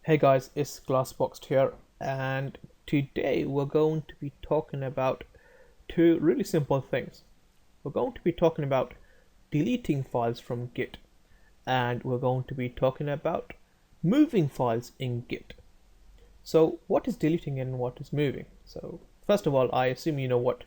Hey guys, it's Glassboxed here, and today we're going to be talking about two really simple things. We're going to be talking about deleting files from Git, and we're going to be talking about moving files in Git. So what is deleting and what is moving? So first of all, I assume you know what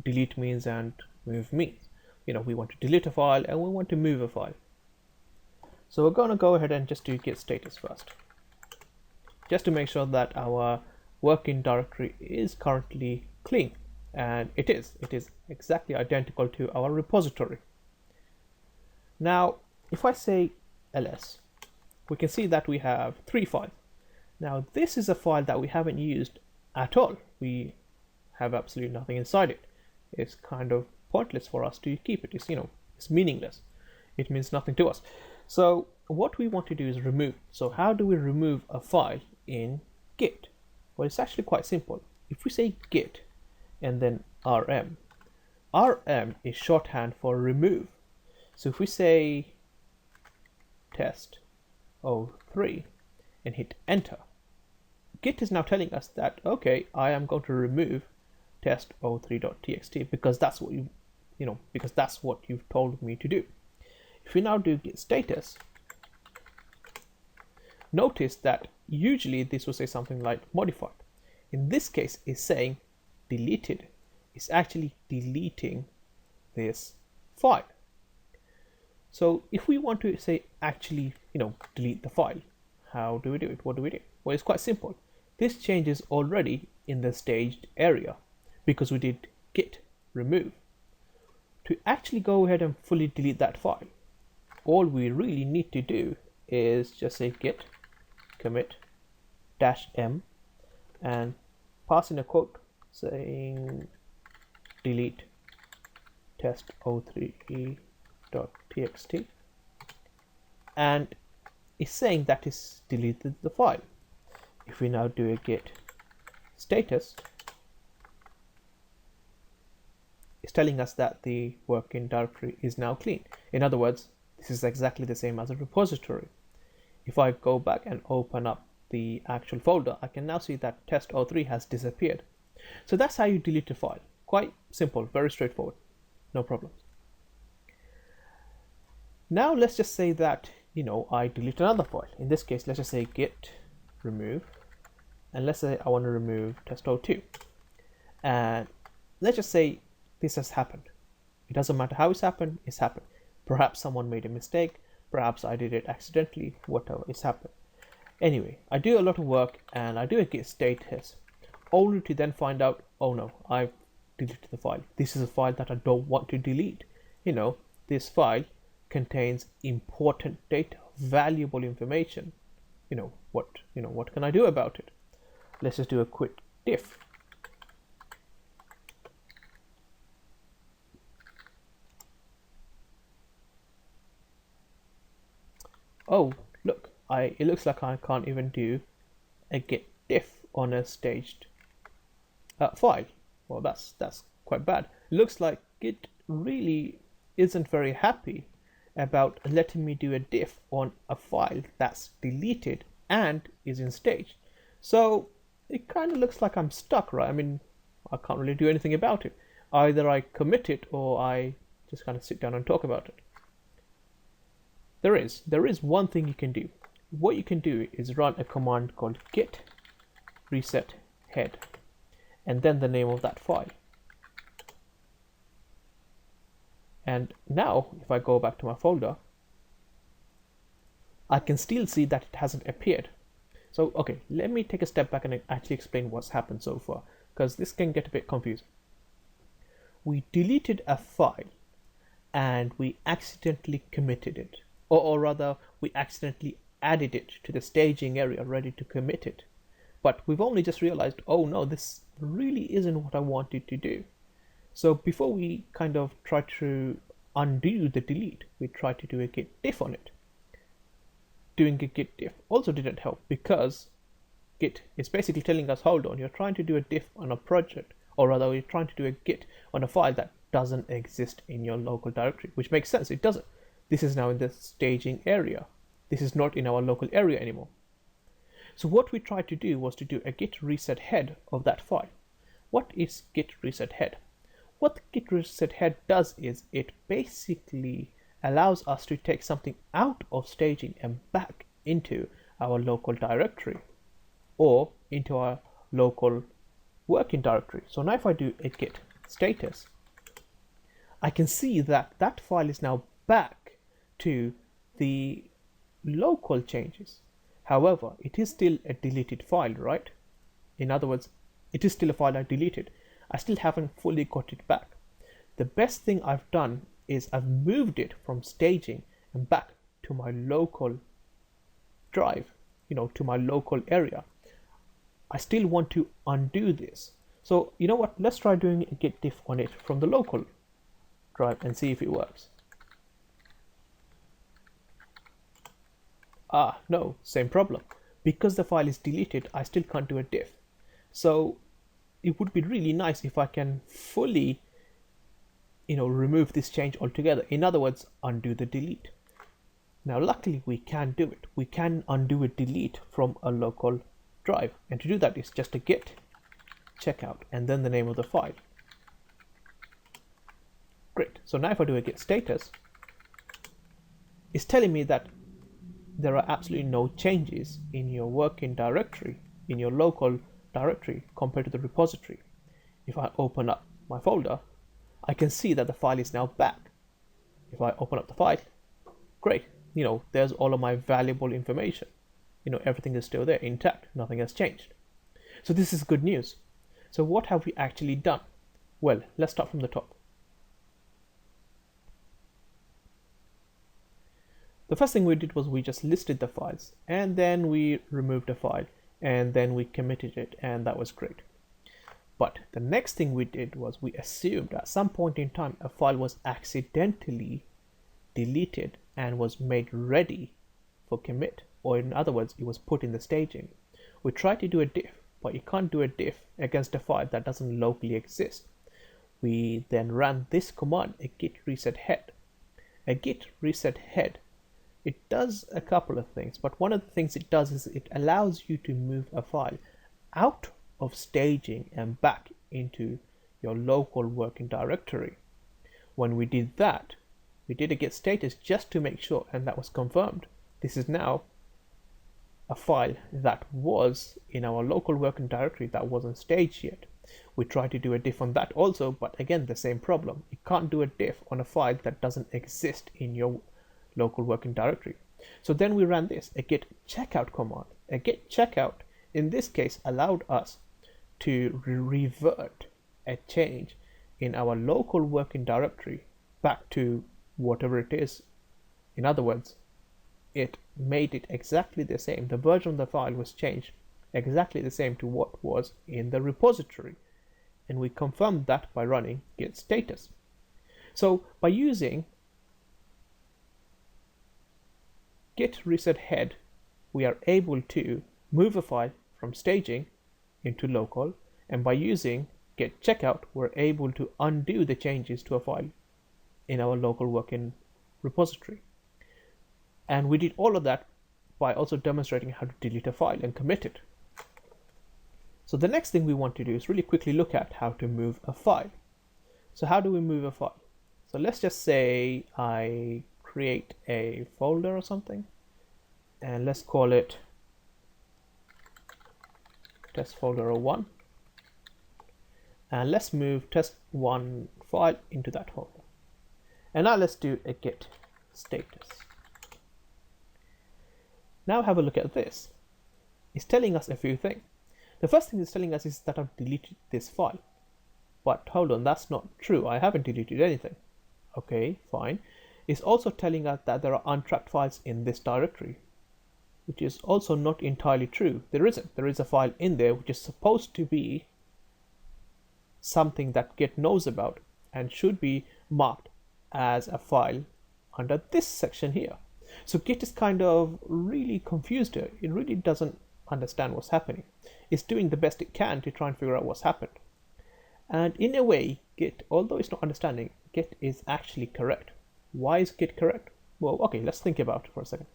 delete means and move means. You know, we want to delete a file and we want to move a file. So we're going to go ahead and just do Git status first, just to make sure that our working directory is currently clean, and it is exactly identical to our repository. Now if I say ls, we can see that we have 3 files. Now this is a file that we haven't used at all. We have absolutely nothing inside it. It's kind of pointless for us to keep it. It's meaningless. It means nothing to us. So what we want to do is remove. So how do we remove a file in Git? Well, it's actually quite simple. If we say git and then rm is shorthand for remove. So if we say test03 and hit enter, Git is now telling us that, okay, I am going to remove test03.txt because that's what because that's what you've told me to do. If we now do Git status, notice that usually this will say something like modified. In this case, it's saying deleted. It's actually deleting this file. So if we want to say actually, delete the file, how do we do it? What do we do? Well, it's quite simple. This change is already in the staged area because we did git remove. To actually go ahead and fully delete that file, all we really need to do is just say git commit -m and pass in a quote saying delete test03.txt, and it's saying that it's deleted the file. If we now do a git status, it's telling us that the working directory is now clean. In other words, this is exactly the same as a repository. If I go back and open up the actual folder, I can now see that test03 has disappeared. So that's how you delete a file. Quite simple, very straightforward, no problems. Now let's just say that, I delete another file. In this case, let's just say git remove, and let's say I want to remove test02. And let's just say this has happened. It doesn't matter how it's happened, it's happened. Perhaps someone made a mistake, perhaps I did it accidentally, whatever, it's happened. Anyway, I do a lot of work and I do a git status, only to then find out, oh no, I've deleted the file. This is a file that I don't want to delete. This file contains important data, valuable information. What can I do about it? Let's just do a quick diff. Oh, look, it looks like I can't even do a git diff on a staged file. Well, that's quite bad. It looks like Git really isn't very happy about letting me do a diff on a file that's deleted and is in stage. So it kind of looks like I'm stuck, right? I mean, I can't really do anything about it. Either I commit it or I just kind of sit down and talk about it. There is one thing you can do. What you can do is run a command called Git Reset Head, and then the name of that file. And now if I go back to my folder, I can still see that it hasn't appeared. So okay, let me take a step back and actually explain what's happened so far, because this can get a bit confusing. We deleted a file and we accidentally committed it, or rather we accidentally added it to the staging area ready to commit it. But we've only just realized, oh no, this really isn't what I wanted to do. So before we kind of try to undo the delete, we try to do a git diff on it. Doing a git diff also didn't help, because Git is basically telling us, hold on, you're trying to do a diff on a project or rather you're trying to do a git on a file that doesn't exist in your local directory, which makes sense. It doesn't. This is now in the staging area. This is not in our local area anymore. So what we tried to do was to do a git reset head of that file. What is git reset head? What git reset head does is it basically allows us to take something out of staging and back into our local directory or into our local working directory. So now if I do a git status, I can see that that file is now back to the local changes. However, it is still a deleted file, right? In other words, it is still a file I deleted. I still haven't fully got it back. The best thing I've done is I've moved it from staging and back to my local drive, to my local area. I still want to undo this. So you know what? Let's try doing a git diff on it from the local drive and see if it works. Ah, no, same problem. Because the file is deleted, I still can't do a diff. So it would be really nice if I can fully, remove this change altogether. In other words, undo the delete. Now, luckily, we can do it. We can undo a delete from a local drive. And to do that is just a git checkout and then the name of the file. Great. So now if I do a git status, it's telling me that there are absolutely no changes in your working directory, in your local directory compared to the repository. If I open up my folder, I can see that the file is now back. If I open up the file, great, there's all of my valuable information. Everything is still there, intact, nothing has changed. So this is good news. So what have we actually done? Well, let's start from the top. The first thing we did was we just listed the files and then we removed a file and then we committed it, and that was great. But the next thing we did was we assumed at some point in time a file was accidentally deleted and was made ready for commit, or in other words, it was put in the staging. We tried to do a diff, but you can't do a diff against a file that doesn't locally exist. We then ran this command, a git reset head. A git reset head, it does a couple of things, but one of the things it does is it allows you to move a file out of staging and back into your local working directory. When we did that, we did a git status just to make sure, and that was confirmed. This is now a file that was in our local working directory that wasn't staged yet. We tried to do a diff on that also, but again, the same problem. You can't do a diff on a file that doesn't exist in your local working directory. So then we ran this, a git checkout command. A git checkout in this case allowed us to revert a change in our local working directory back to whatever it is. In other words, it made it exactly the same. The version of the file was changed exactly the same to what was in the repository. And we confirmed that by running git status. So by using git reset head, we are able to move a file from staging into local, and by using git checkout, we're able to undo the changes to a file in our local working repository. And we did all of that by also demonstrating how to delete a file and commit it. So the next thing we want to do is really quickly look at how to move a file. So how do we move a file? So let's just say I create a folder or something, and let's call it test folder 01, and let's move test1 file into that folder. And now let's do a git status. Now have a look at this. It's telling us a few things. The first thing it's telling us is that I've deleted this file. But hold on, that's not true. I haven't deleted anything. Okay, fine. It's also telling us that there are untracked files in this directory, which is also not entirely true. There isn't. There is a file in there which is supposed to be something that Git knows about and should be marked as a file under this section here. So Git is kind of really confused here. It really doesn't understand what's happening. It's doing the best it can to try and figure out what's happened. And in a way, Git, although it's not understanding, Git is actually correct. Why is Git correct? Well, okay, let's think about it for a second.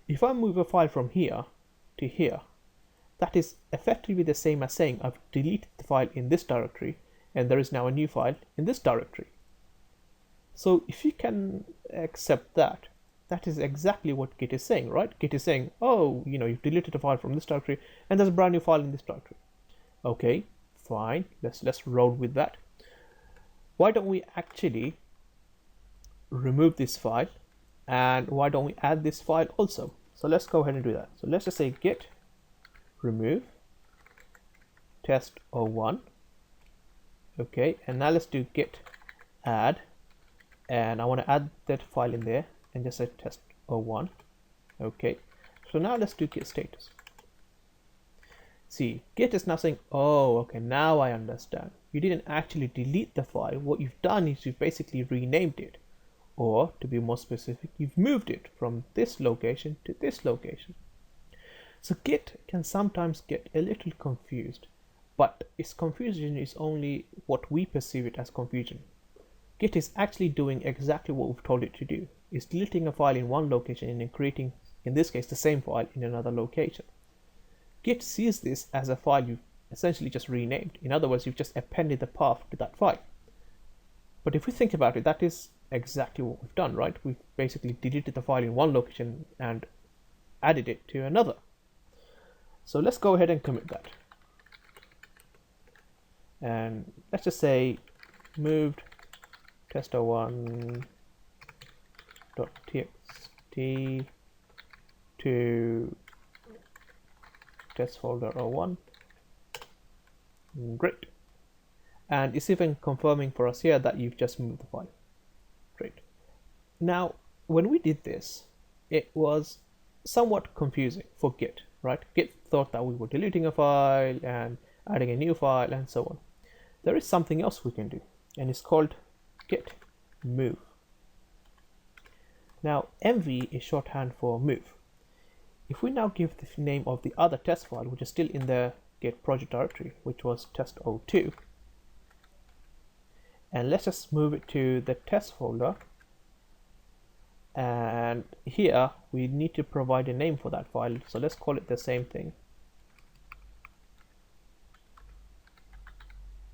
If I move a file from here to here, that is effectively the same as saying I've deleted the file in this directory and there is now a new file in this directory. So if you can accept that, that is exactly what Git is saying, right? Git is saying, oh, you've deleted a file from this directory and there's a brand new file in this directory. Okay, fine, let's roll with that. Why don't we actually remove this file, and why don't we add this file also? So let's go ahead and do that. So let's just say git remove test01. Okay, and now let's do git add, and I want to add that file in there and just say test01. Okay, so now let's do git status. See, Git is now saying, oh, okay, now I understand. You didn't actually delete the file. What you've done is you've basically renamed it. Or, to be more specific, you've moved it from this location to this location. So Git can sometimes get a little confused, but its confusion is only what we perceive it as confusion. Git is actually doing exactly what we've told it to do. It's deleting a file in one location and then creating, in this case, the same file in another location. Git sees this as a file you've essentially just renamed. In other words, you've just appended the path to that file. But if we think about it, that is exactly what we've done, right? We've basically deleted the file in one location and added it to another. So let's go ahead and commit that. And let's just say moved test01.txt to test folder 01. Great. And it's even confirming for us here that you've just moved the file. Great. Now, when we did this, it was somewhat confusing for Git, right? Git thought that we were deleting a file and adding a new file and so on. There is something else we can do, and it's called git move. Now, MV is shorthand for move. If we now give the name of the other test file, which is still in the Git project directory, which was test02, and let's just move it to the test folder, and here we need to provide a name for that file, so let's call it the same thing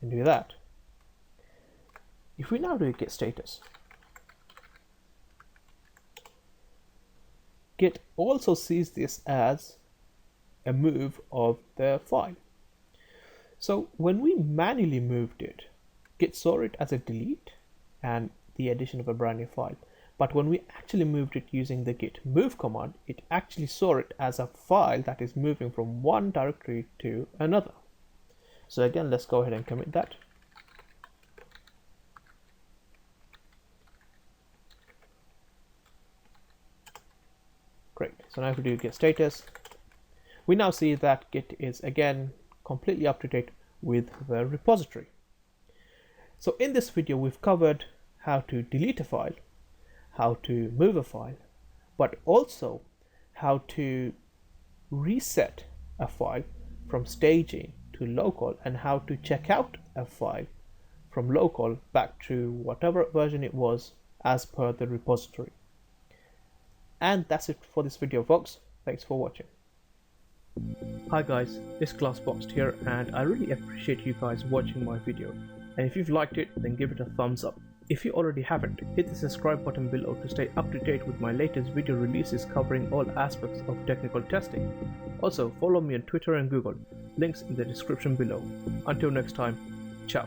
and do that. If we now do git status, Git also sees this as a move of the file. So when we manually moved it, Git saw it as a delete and the addition of a brand new file. But when we actually moved it using the git move command, it actually saw it as a file that is moving from one directory to another. So again, let's go ahead and commit that. Great. So now if we do git status, we now see that Git is again completely up to date with the repository. So in this video, we've covered how to delete a file, how to move a file, but also how to reset a file from staging to local, and how to check out a file from local back to whatever version it was as per the repository. And that's it for this video, folks. Thanks for watching. Hi guys, it's Glassboxed here, and I really appreciate you guys watching my video. And if you've liked it, then give it a thumbs up. If you already haven't, hit the subscribe button below to stay up to date with my latest video releases covering all aspects of technical testing. Also, follow me on Twitter and Google, links in the description below. Until next time, ciao.